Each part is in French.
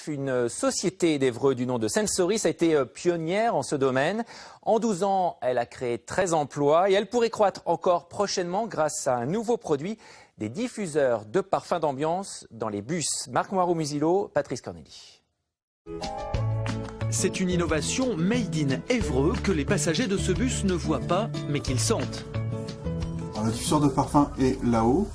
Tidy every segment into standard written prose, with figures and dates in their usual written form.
Une société d'Évreux du nom de Sensoris a été pionnière en ce domaine. En 12 ans, elle a créé 13 emplois et elle pourrait croître encore prochainement grâce à un nouveau produit, des diffuseurs de parfums d'ambiance dans les bus. Marc Moirou-Musillo, Patrice Corneli. C'est une innovation made in Évreux que les passagers de ce bus ne voient pas mais qu'ils sentent. Alors, le diffuseur de parfum est là-haut.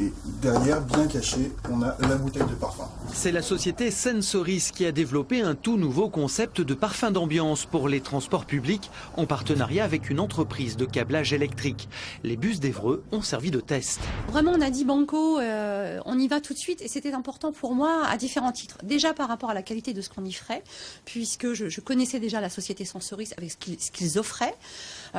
Et derrière, bien caché, on a la bouteille de parfum. C'est la société Sensoris qui a développé un tout nouveau concept de parfum d'ambiance pour les transports publics en partenariat avec une entreprise de câblage électrique. Les bus d'Évreux ont servi de test. Vraiment, on a dit banco, on y va tout de suite et c'était important pour moi à différents titres. Déjà par rapport à la qualité de ce qu'on y ferait, puisque je connaissais déjà la société Sensoris avec ce qu'ils offraient.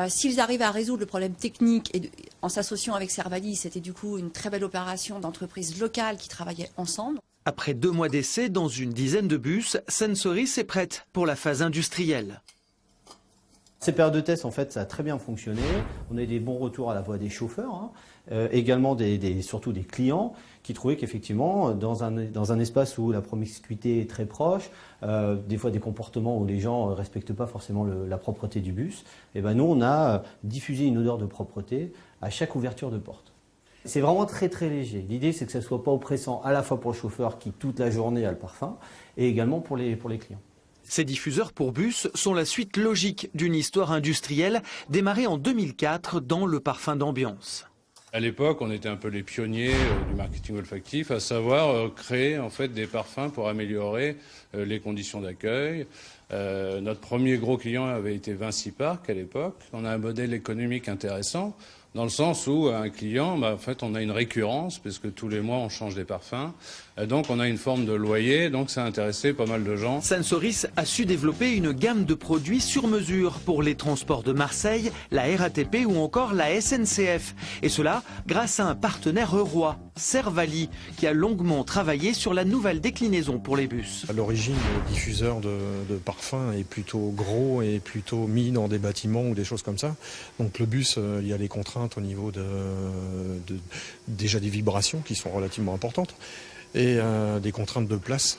S'ils arrivaient à résoudre le problème technique et en s'associant avec Servalis, c'était du coup une très belle opération d'entreprises locales qui travaillaient ensemble. Après 2 mois d'essai dans une dizaine de bus, Sensoris est prête pour la phase industrielle. Ces périodes de test, en fait, ça a très bien fonctionné. On a eu des bons retours à la voix des chauffeurs, également surtout des clients qui trouvaient qu'effectivement, dans un espace où la promiscuité est très proche, des fois des comportements où les gens ne respectent pas forcément la propreté du bus, et ben nous, on a diffusé une odeur de propreté à chaque ouverture de porte. C'est vraiment très très léger. L'idée, c'est que ça ne soit pas oppressant à la fois pour le chauffeur qui toute la journée a le parfum et également pour les clients. Ces diffuseurs pour bus sont la suite logique d'une histoire industrielle démarrée en 2004 dans le parfum d'ambiance. À l'époque, on était un peu les pionniers du marketing olfactif, à savoir créer en fait des parfums pour améliorer les conditions d'accueil. Notre premier gros client avait été Vinci Park à l'époque. On a un modèle économique intéressant dans le sens où un client, en fait, on a une récurrence parce que tous les mois on change des parfums. Donc on a une forme de loyer, donc ça a intéressé pas mal de gens. Sensoris a su développer une gamme de produits sur mesure pour les transports de Marseille, la RATP ou encore la SNCF. Et cela grâce à un partenaire eurrois, Servalis, qui a longuement travaillé sur la nouvelle déclinaison pour les bus. À l'origine, le diffuseur de parfum est plutôt gros et plutôt mis dans des bâtiments ou des choses comme ça. Donc le bus, il y a les contraintes au niveau déjà des vibrations qui sont relativement importantes et des contraintes de place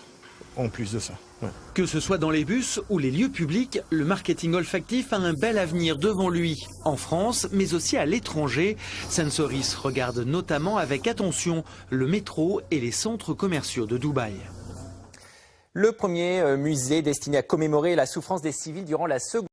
en plus de ça. Ouais. Que ce soit dans les bus ou les lieux publics, le marketing olfactif a un bel avenir devant lui, en France mais aussi à l'étranger. Sensoris regarde notamment avec attention le métro et les centres commerciaux de Dubaï. Le premier musée destiné à commémorer la souffrance des civils durant la Seconde